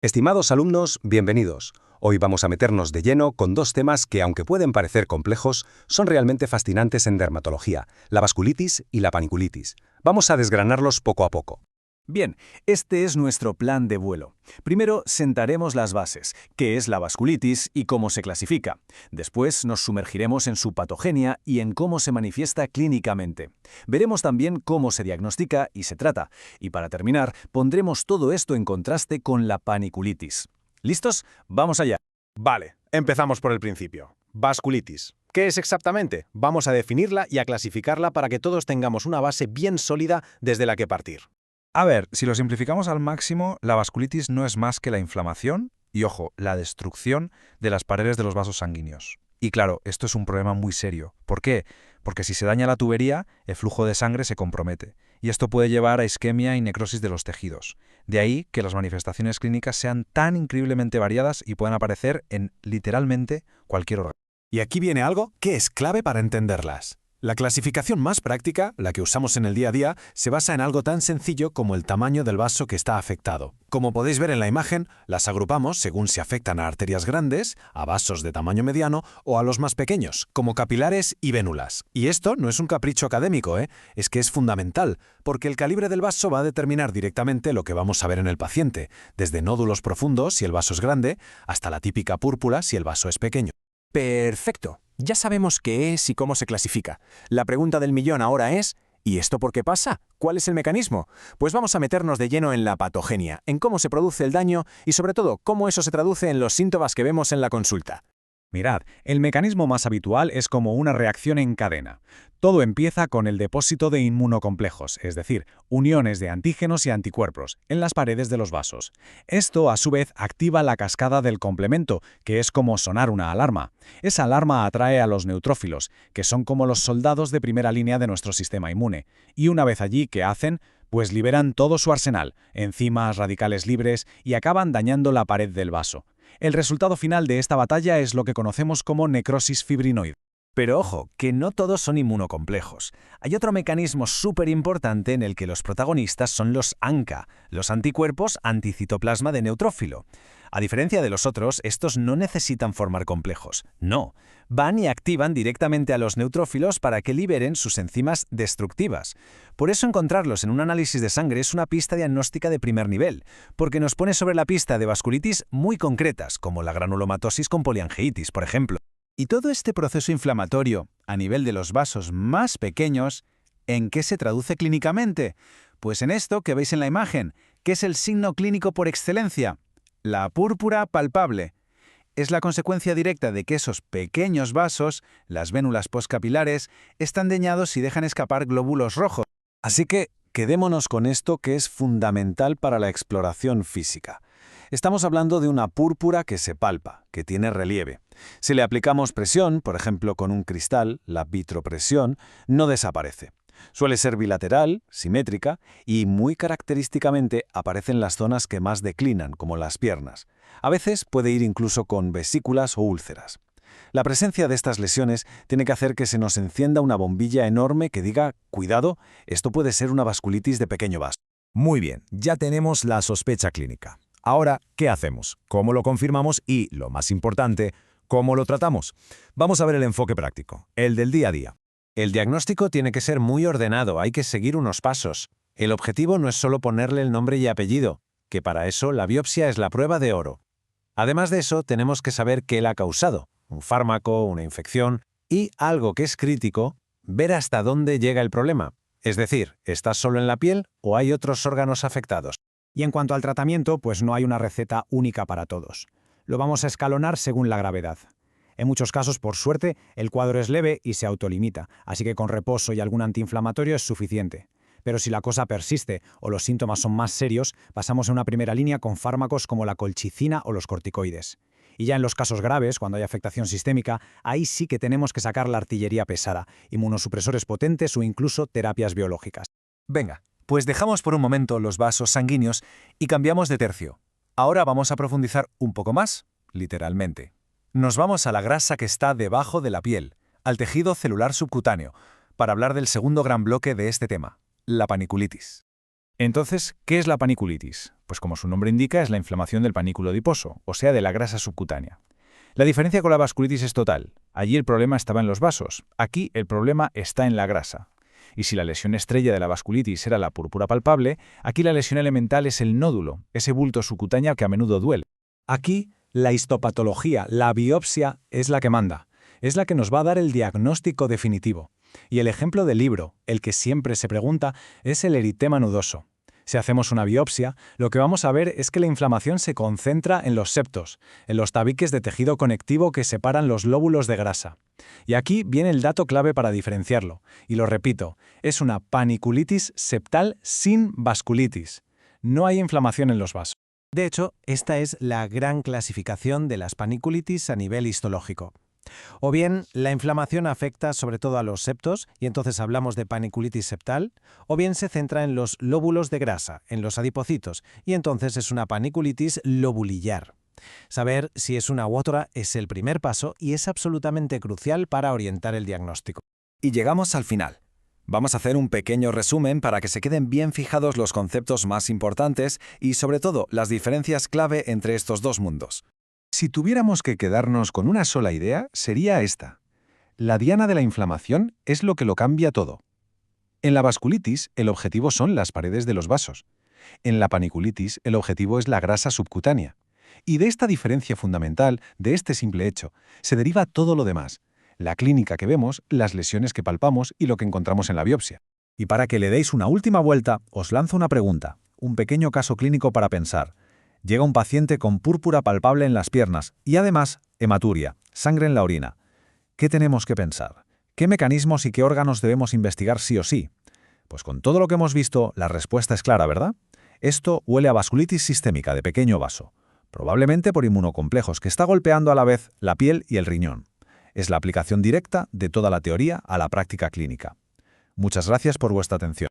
Estimados alumnos, bienvenidos. Hoy vamos a meternos de lleno con dos temas que, aunque pueden parecer complejos, son realmente fascinantes en dermatología, la vasculitis y la paniculitis. Vamos a desgranarlos poco a poco. Bien, este es nuestro plan de vuelo. Primero sentaremos las bases, qué es la vasculitis y cómo se clasifica. Después nos sumergiremos en su patogenia y en cómo se manifiesta clínicamente. Veremos también cómo se diagnostica y se trata. Y para terminar, pondremos todo esto en contraste con la paniculitis. ¿Listos? ¡Vamos allá! Vale, empezamos por el principio. Vasculitis. ¿Qué es exactamente? Vamos a definirla y a clasificarla para que todos tengamos una base bien sólida desde la que partir. A ver, si lo simplificamos al máximo, la vasculitis no es más que la inflamación y, ojo, la destrucción de las paredes de los vasos sanguíneos. Y claro, esto es un problema muy serio. ¿Por qué? Porque si se daña la tubería, el flujo de sangre se compromete. Y esto puede llevar a isquemia y necrosis de los tejidos. De ahí que las manifestaciones clínicas sean tan increíblemente variadas y puedan aparecer en literalmente cualquier órgano. Y aquí viene algo que es clave para entenderlas. La clasificación más práctica, la que usamos en el día a día, se basa en algo tan sencillo como el tamaño del vaso que está afectado. Como podéis ver en la imagen, las agrupamos según si afectan a arterias grandes, a vasos de tamaño mediano o a los más pequeños, como capilares y vénulas. Y esto no es un capricho académico, es que es fundamental, porque el calibre del vaso va a determinar directamente lo que vamos a ver en el paciente, desde nódulos profundos si el vaso es grande, hasta la típica púrpura si el vaso es pequeño. Perfecto. Ya sabemos qué es y cómo se clasifica. La pregunta del millón ahora es, ¿y esto por qué pasa? ¿Cuál es el mecanismo? Pues vamos a meternos de lleno en la patogenia, en cómo se produce el daño y sobre todo cómo eso se traduce en los síntomas que vemos en la consulta. Mirad, el mecanismo más habitual es como una reacción en cadena. Todo empieza con el depósito de inmunocomplejos, es decir, uniones de antígenos y anticuerpos, en las paredes de los vasos. Esto, a su vez, activa la cascada del complemento, que es como sonar una alarma. Esa alarma atrae a los neutrófilos, que son como los soldados de primera línea de nuestro sistema inmune. Y una vez allí, ¿qué hacen? Pues liberan todo su arsenal, enzimas, radicales libres, y acaban dañando la pared del vaso. El resultado final de esta batalla es lo que conocemos como necrosis fibrinoide. Pero ojo, que no todos son inmunocomplejos. Hay otro mecanismo súper importante en el que los protagonistas son los ANCA, los anticuerpos anticitoplasma de neutrófilo. A diferencia de los otros, estos no necesitan formar complejos. No, van y activan directamente a los neutrófilos para que liberen sus enzimas destructivas. Por eso encontrarlos en un análisis de sangre es una pista diagnóstica de primer nivel, porque nos pone sobre la pista de vasculitis muy concretas, como la granulomatosis con poliangeitis, por ejemplo. Y todo este proceso inflamatorio, a nivel de los vasos más pequeños, ¿en qué se traduce clínicamente? Pues en esto que veis en la imagen, que es el signo clínico por excelencia, la púrpura palpable. Es la consecuencia directa de que esos pequeños vasos, las vénulas postcapilares, están dañados y dejan escapar glóbulos rojos. Así que quedémonos con esto que es fundamental para la exploración física. Estamos hablando de una púrpura que se palpa, que tiene relieve. Si le aplicamos presión, por ejemplo con un cristal, la vitropresión, no desaparece. Suele ser bilateral, simétrica y muy característicamente aparece en las zonas que más declinan, como las piernas. A veces puede ir incluso con vesículas o úlceras. La presencia de estas lesiones tiene que hacer que se nos encienda una bombilla enorme que diga, cuidado, esto puede ser una vasculitis de pequeño vaso. Muy bien, ya tenemos la sospecha clínica. Ahora, ¿qué hacemos? ¿Cómo lo confirmamos? Y, lo más importante, ¿cómo lo tratamos? Vamos a ver el enfoque práctico, el del día a día. El diagnóstico tiene que ser muy ordenado, hay que seguir unos pasos. El objetivo no es solo ponerle el nombre y apellido, que para eso la biopsia es la prueba de oro. Además de eso, tenemos que saber qué la ha causado, un fármaco, una infección, y algo que es crítico, ver hasta dónde llega el problema. Es decir, ¿está solo en la piel o hay otros órganos afectados? Y en cuanto al tratamiento, pues no hay una receta única para todos. Lo vamos a escalonar según la gravedad. En muchos casos, por suerte, el cuadro es leve y se autolimita, así que con reposo y algún antiinflamatorio es suficiente. Pero si la cosa persiste o los síntomas son más serios, pasamos a una primera línea con fármacos como la colchicina o los corticoides. Y ya en los casos graves, cuando hay afectación sistémica, ahí sí que tenemos que sacar la artillería pesada, inmunosupresores potentes o incluso terapias biológicas. Venga, pues dejamos por un momento los vasos sanguíneos y cambiamos de tercio. Ahora vamos a profundizar un poco más, literalmente. Nos vamos a la grasa que está debajo de la piel, al tejido celular subcutáneo, para hablar del segundo gran bloque de este tema, la paniculitis. Entonces, ¿qué es la paniculitis? Pues como su nombre indica, es la inflamación del panículo adiposo, o sea, de la grasa subcutánea. La diferencia con la vasculitis es total. Allí el problema estaba en los vasos, aquí el problema está en la grasa. Y si la lesión estrella de la vasculitis era la púrpura palpable, aquí la lesión elemental es el nódulo, ese bulto subcutáneo que a menudo duele. Aquí, la histopatología, la biopsia, es la que manda. Es la que nos va a dar el diagnóstico definitivo. Y el ejemplo del libro, el que siempre se pregunta, es el eritema nudoso. Si hacemos una biopsia, lo que vamos a ver es que la inflamación se concentra en los septos, en los tabiques de tejido conectivo que separan los lóbulos de grasa. Y aquí viene el dato clave para diferenciarlo. Y lo repito, es una paniculitis septal sin vasculitis. No hay inflamación en los vasos. De hecho, esta es la gran clasificación de las paniculitis a nivel histológico. O bien, la inflamación afecta sobre todo a los septos, y entonces hablamos de paniculitis septal, o bien se centra en los lóbulos de grasa, en los adipocitos, y entonces es una paniculitis lobulillar. Saber si es una u otra es el primer paso y es absolutamente crucial para orientar el diagnóstico. Y llegamos al final. Vamos a hacer un pequeño resumen para que se queden bien fijados los conceptos más importantes y, sobre todo, las diferencias clave entre estos dos mundos. Si tuviéramos que quedarnos con una sola idea, sería esta. La diana de la inflamación es lo que lo cambia todo. En la vasculitis, el objetivo son las paredes de los vasos. En la paniculitis, el objetivo es la grasa subcutánea. Y de esta diferencia fundamental, de este simple hecho, se deriva todo lo demás. La clínica que vemos, las lesiones que palpamos y lo que encontramos en la biopsia. Y para que le deis una última vuelta, os lanzo una pregunta, un pequeño caso clínico para pensar. Llega un paciente con púrpura palpable en las piernas y además hematuria, sangre en la orina. ¿Qué tenemos que pensar? ¿Qué mecanismos y qué órganos debemos investigar sí o sí? Pues con todo lo que hemos visto, la respuesta es clara, ¿verdad? Esto huele a vasculitis sistémica de pequeño vaso, probablemente por inmunocomplejos que está golpeando a la vez la piel y el riñón. Es la aplicación directa de toda la teoría a la práctica clínica. Muchas gracias por vuestra atención.